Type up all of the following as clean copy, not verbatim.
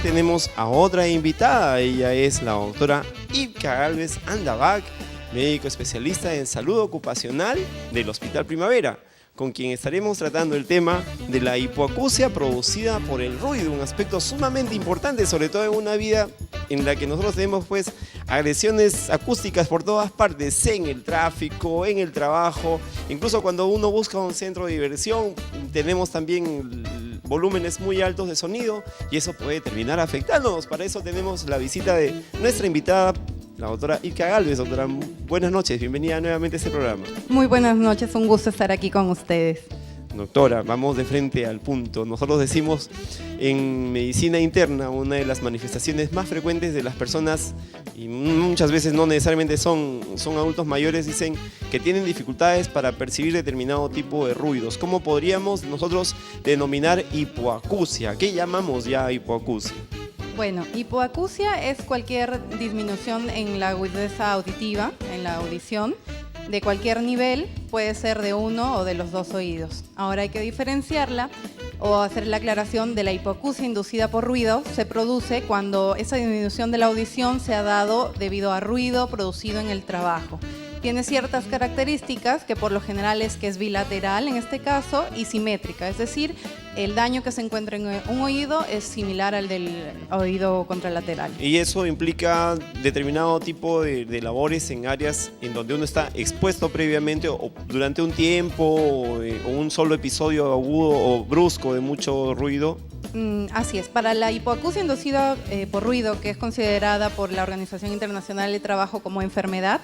tenemos a otra invitada. Ella es la doctora Ivka Gálvez Andavac, médico especialista en salud ocupacional del Hospital Primavera, con quien estaremos tratando el tema de la hipoacusia producida por el ruido, un aspecto sumamente importante, sobre todo en una vida en la que nosotros tenemos pues agresiones acústicas por todas partes, en el tráfico, en el trabajo, incluso cuando uno busca un centro de diversión, tenemos también volúmenes muy altos de sonido y eso puede terminar afectándonos. Para eso tenemos la visita de nuestra invitada, la doctora Ivka Gálvez. Doctora, buenas noches, bienvenida nuevamente a este programa. Muy buenas noches, un gusto estar aquí con ustedes. Doctora, vamos de frente al punto. Nosotros decimos en medicina interna, una de las manifestaciones más frecuentes de las personas, y muchas veces no necesariamente son adultos mayores, dicen que tienen dificultades para percibir determinado tipo de ruidos. ¿Cómo podríamos nosotros denominar hipoacusia? ¿Qué llamamos ya hipoacusia? Bueno, hipoacusia es cualquier disminución en la agudeza auditiva, en la audición, de cualquier nivel, puede ser de uno o de los dos oídos. Ahora hay que diferenciarla o hacer la aclaración de la hipoacusia inducida por ruido. Se produce cuando esa disminución de la audición se ha dado debido a ruido producido en el trabajo. Tiene ciertas características que por lo general es que es bilateral en este caso y simétrica, es decir, el daño que se encuentra en un oído es similar al del oído contralateral. Y eso implica determinado tipo de labores en áreas en donde uno está expuesto previamente o durante un tiempo o un solo episodio agudo o brusco de mucho ruido. Así es, para la hipoacusia inducida por ruido, que es considerada por la Organización Internacional del Trabajo como enfermedad,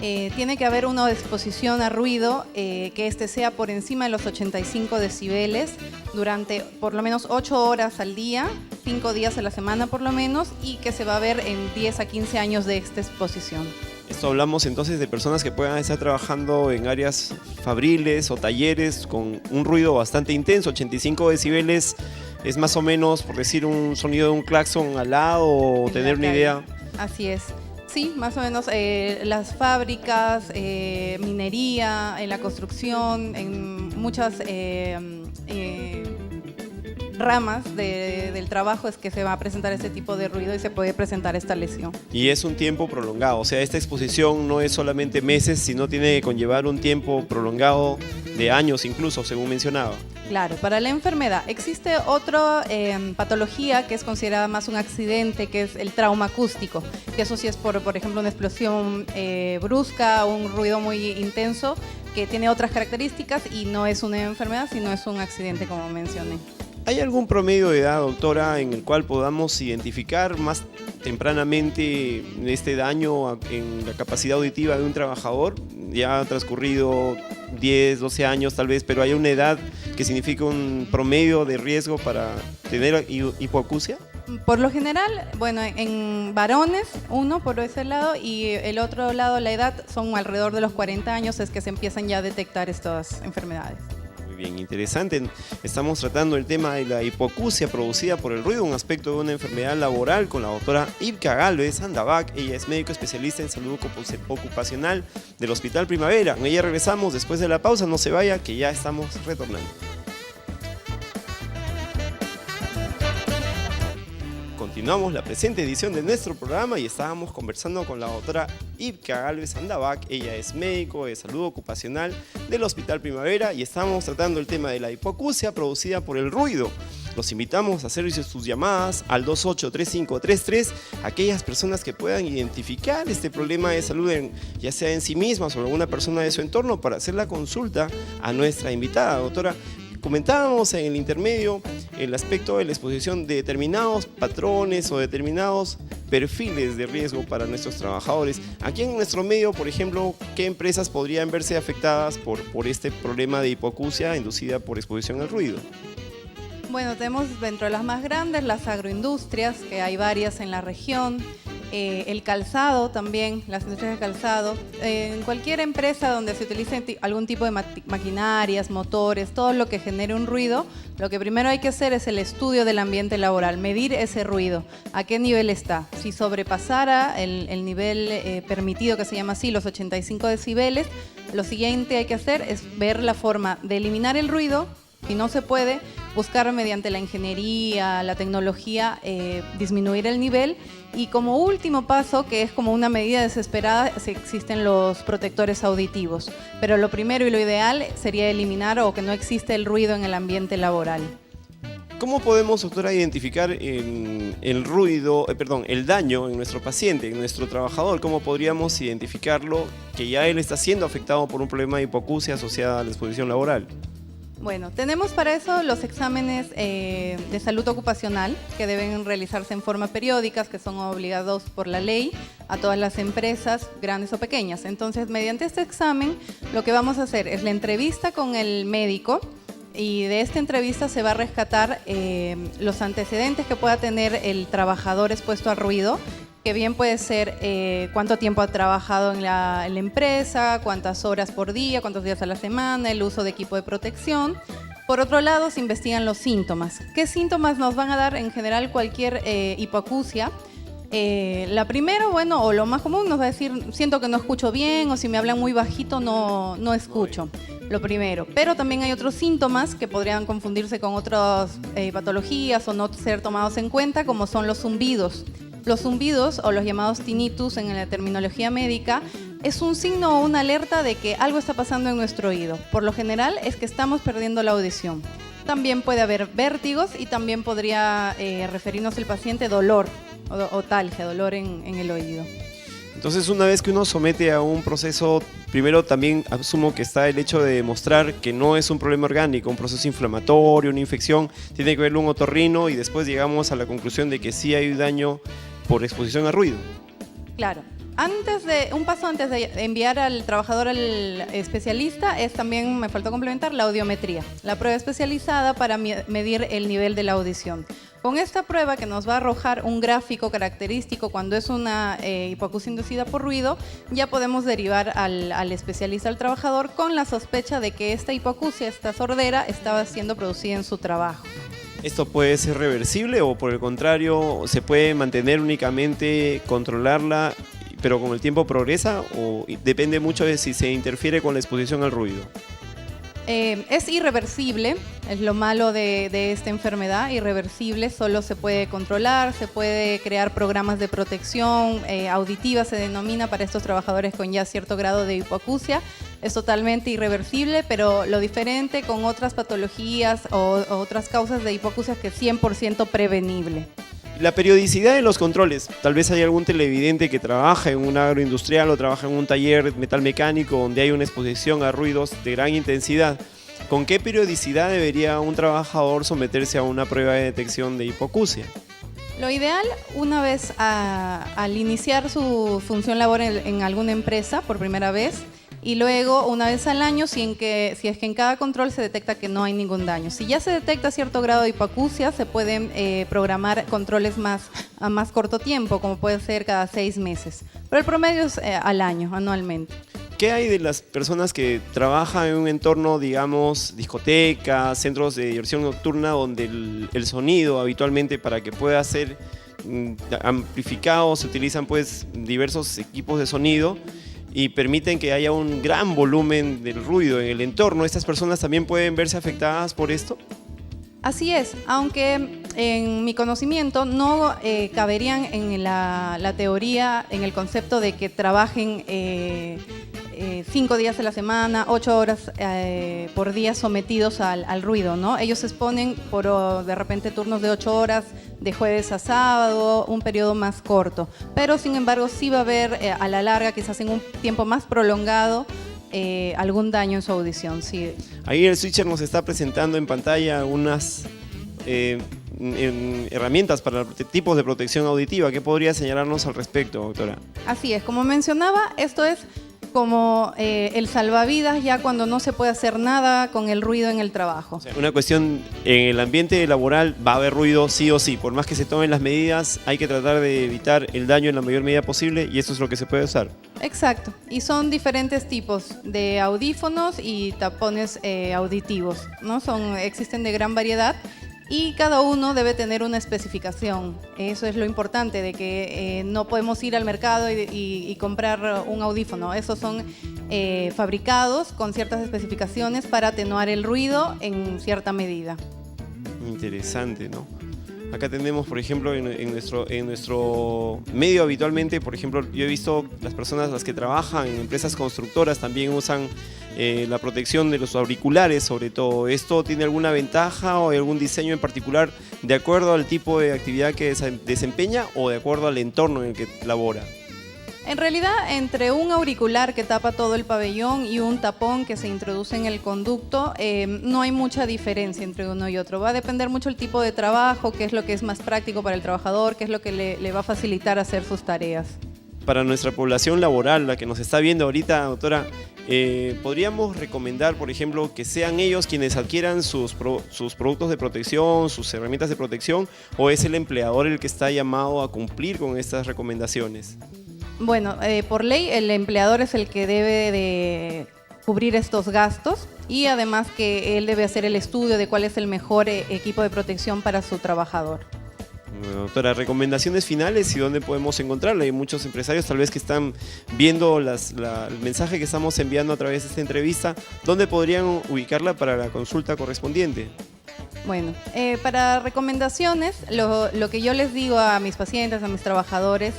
tiene que haber una exposición a ruido que este sea por encima de los 85 decibeles durante por lo menos 8 horas al día, 5 días a la semana por lo menos, y que se va a ver en 10 a 15 años de esta exposición. Esto hablamos entonces de personas que puedan estar trabajando en áreas fabriles o talleres con un ruido bastante intenso. 85 decibeles es más o menos, por decir, un sonido de un claxon al lado, o tener una idea. Así es. Sí, más o menos las fábricas, minería, en la construcción, en muchas ramas del trabajo es que se va a presentar este tipo de ruido y se puede presentar esta lesión. Y es un tiempo prolongado, o sea, esta exposición no es solamente meses, sino tiene que conllevar un tiempo prolongado de años incluso, según mencionaba. Claro, para la enfermedad existe otra patología que es considerada más un accidente, que es el trauma acústico, que eso sí es por ejemplo una explosión brusca, un ruido muy intenso, que tiene otras características y no es una enfermedad, sino es un accidente, como mencioné. ¿Hay algún promedio de edad, doctora, en el cual podamos identificar más tempranamente este daño en la capacidad auditiva de un trabajador? Ya ha transcurrido 10, 12 años tal vez, pero ¿hay una edad que significa un promedio de riesgo para tener hipoacusia? Por lo general, bueno, en varones, uno por ese lado, y el otro lado, la edad, son alrededor de los 40 años, es que se empiezan ya a detectar estas enfermedades. Bien, interesante. Estamos tratando el tema de la hipoacusia producida por el ruido, un aspecto de una enfermedad laboral, con la doctora Ivka Gálvez Andavac. Ella es médico especialista en salud ocupacional del Hospital Primavera. Con ella regresamos después de la pausa. No se vaya, que ya estamos retornando. Continuamos la presente edición de nuestro programa y estábamos conversando con la doctora Ivka Gálvez Andavac. Ella es médico de salud ocupacional del Hospital Primavera y estábamos tratando el tema de la hipoacusia producida por el ruido. Los invitamos a hacer sus llamadas al 283533, aquellas personas que puedan identificar este problema de salud, ya sea en sí mismas o en alguna persona de su entorno, para hacer la consulta a nuestra invitada. Doctora, comentábamos en el intermedio el aspecto de la exposición de determinados patrones o determinados perfiles de riesgo para nuestros trabajadores. Aquí en nuestro medio, por ejemplo, ¿qué empresas podrían verse afectadas por este problema de hipoacusia inducida por exposición al ruido? Bueno, tenemos dentro de las más grandes las agroindustrias, que hay varias en la región. El calzado también, las industrias de calzado, en cualquier empresa donde se utilice algún tipo de maquinarias, motores, todo lo que genere un ruido, lo que primero hay que hacer es el estudio del ambiente laboral, medir ese ruido, a qué nivel está. Si sobrepasara el nivel permitido, que se llama así, los 85 decibeles, lo siguiente hay que hacer es ver la forma de eliminar el ruido Si no se puede, buscar mediante la ingeniería, la tecnología, disminuir el nivel. Y como último paso, que es como una medida desesperada, existen los protectores auditivos. Pero lo primero y lo ideal sería eliminar o que no existe el ruido en el ambiente laboral. ¿Cómo podemos, doctora, identificar el ruido, el daño en nuestro paciente, en nuestro trabajador? ¿Cómo podríamos identificarlo que ya él está siendo afectado por un problema de hipoacusia asociada a la exposición laboral? Bueno, tenemos para eso los exámenes de salud ocupacional que deben realizarse en forma periódica, que son obligados por la ley a todas las empresas, grandes o pequeñas. Entonces, mediante este examen, lo que vamos a hacer es la entrevista con el médico y de esta entrevista se va a rescatar los antecedentes que pueda tener el trabajador expuesto al ruido, que bien puede ser cuánto tiempo ha trabajado en la empresa, cuántas horas por día, cuántos días a la semana, el uso de equipo de protección. Por otro lado, se investigan los síntomas. ¿Qué síntomas nos van a dar en general cualquier hipoacusia? La primera, o lo más común, nos va a decir, siento que no escucho bien, o si me hablan muy bajito no escucho. Lo primero. Pero también hay otros síntomas que podrían confundirse con otras patologías o no ser tomados en cuenta, como son los zumbidos. Los zumbidos, o los llamados tinnitus en la terminología médica, es un signo o una alerta de que algo está pasando en nuestro oído. Por lo general es que estamos perdiendo la audición. También puede haber vértigos y también podría referirnos el paciente dolor o talgia, dolor en el oído. Entonces, una vez que uno somete a un proceso, primero también asumo que está el hecho de demostrar que no es un problema orgánico, un proceso inflamatorio, una infección, tiene que verlo un otorrino y después llegamos a la conclusión de que sí hay daño por exposición a ruido. Claro. Un paso antes de enviar al trabajador al especialista es también, me faltó complementar, la audiometría, la prueba especializada para medir el nivel de la audición. Con esta prueba, que nos va a arrojar un gráfico característico cuando es una hipoacusia inducida por ruido, ya podemos derivar al especialista, al trabajador, con la sospecha de que esta hipoacusia, esta sordera, estaba siendo producida en su trabajo. ¿Esto puede ser reversible o por el contrario se puede mantener únicamente, controlarla, pero con el tiempo progresa, o depende mucho de si se interfiere con la exposición al ruido? Es irreversible, es lo malo de esta enfermedad, irreversible, solo se puede controlar, se puede crear programas de protección auditiva, se denomina para estos trabajadores con ya cierto grado de hipoacusia. Es totalmente irreversible, pero lo diferente con otras patologías o otras causas de hipoacusia es que es 100% prevenible. La periodicidad de los controles, tal vez hay algún televidente que trabaja en un agroindustrial o trabaja en un taller metalmecánico donde hay una exposición a ruidos de gran intensidad. ¿Con qué periodicidad debería un trabajador someterse a una prueba de detección de hipoacusia? Lo ideal, una vez al iniciar su función laboral en alguna empresa por primera vez, y luego una vez al año si es que en cada control se detecta que no hay ningún daño. Si ya se detecta cierto grado de hipoacusia, se pueden programar controles a más corto tiempo, como puede ser cada 6 meses. Pero el promedio es al año, anualmente. ¿Qué hay de las personas que trabajan en un entorno, digamos, discotecas, centros de diversión nocturna, donde el sonido habitualmente, para que pueda ser amplificado, se utilizan pues diversos equipos de sonido y permiten que haya un gran volumen del ruido en el entorno? ¿Estas personas también pueden verse afectadas por esto? Así es, aunque en mi conocimiento no caberían en la teoría, en el concepto de que trabajen 5 días a la semana, 8 horas por día sometidos al ruido, ¿no? Ellos se exponen por de repente turnos de 8 horas, de jueves a sábado, un periodo más corto. Pero sin embargo sí va a haber a la larga, quizás en un tiempo más prolongado, algún daño en su audición, sí. Ahí el switcher nos está presentando en pantalla algunas herramientas para tipos de protección auditiva. ¿Qué podría señalarnos al respecto, doctora? Así es, como mencionaba, esto es como el salvavidas ya cuando no se puede hacer nada con el ruido en el trabajo. O sea, una cuestión, en el ambiente laboral va a haber ruido sí o sí. Por más que se tomen las medidas, hay que tratar de evitar el daño en la mayor medida posible y eso es lo que se puede usar. Exacto, y son diferentes tipos de audífonos y tapones auditivos, ¿no? Existen de gran variedad y cada uno debe tener una especificación. Eso es lo importante, de que no podemos ir al mercado y comprar un audífono. Esos son fabricados con ciertas especificaciones para atenuar el ruido en cierta medida. Interesante, ¿no? Acá tenemos, por ejemplo, en nuestro medio habitualmente, por ejemplo, yo he visto las personas las que trabajan en empresas constructoras también usan la protección de los auriculares, sobre todo. ¿Esto tiene alguna ventaja o algún diseño en particular de acuerdo al tipo de actividad que desempeña o de acuerdo al entorno en el que labora? En realidad, entre un auricular que tapa todo el pabellón y un tapón que se introduce en el conducto, no hay mucha diferencia entre uno y otro. Va a depender mucho el tipo de trabajo, qué es lo que es más práctico para el trabajador, qué es lo que le va a facilitar hacer sus tareas. Para nuestra población laboral, la que nos está viendo ahorita, doctora, ¿podríamos recomendar, por ejemplo, que sean ellos quienes adquieran sus productos de protección, sus herramientas de protección, o es el empleador el que está llamado a cumplir con estas recomendaciones? Bueno, por ley el empleador es el que debe de cubrir estos gastos y además que él debe hacer el estudio de cuál es el mejor equipo de protección para su trabajador. Bueno, doctora, recomendaciones finales y dónde podemos encontrarla. Hay muchos empresarios tal vez que están viendo el mensaje que estamos enviando a través de esta entrevista. ¿Dónde podrían ubicarla para la consulta correspondiente? Bueno, para recomendaciones, lo que yo les digo a mis pacientes, a mis trabajadores,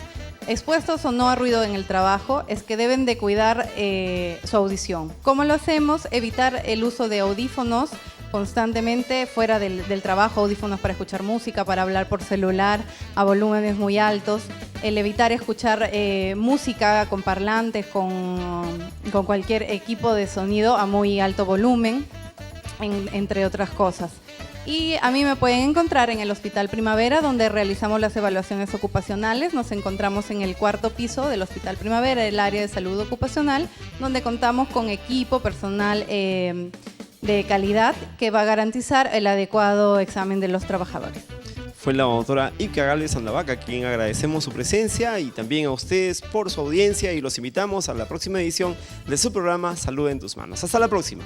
expuestos o no a ruido en el trabajo, es que deben de cuidar su audición. ¿Cómo lo hacemos? Evitar el uso de audífonos constantemente fuera del trabajo, audífonos para escuchar música, para hablar por celular a volúmenes muy altos, el evitar escuchar música con parlantes, con cualquier equipo de sonido a muy alto volumen, entre otras cosas. Y a mí me pueden encontrar en el Hospital Primavera, donde realizamos las evaluaciones ocupacionales. Nos encontramos en el 4º piso del Hospital Primavera, el área de salud ocupacional, donde contamos con equipo, personal de calidad que va a garantizar el adecuado examen de los trabajadores. Fue la doctora Ipka Gálvez Andavac, a quien agradecemos su presencia, y también a ustedes por su audiencia, y los invitamos a la próxima edición de su programa Salud en tus manos. Hasta la próxima.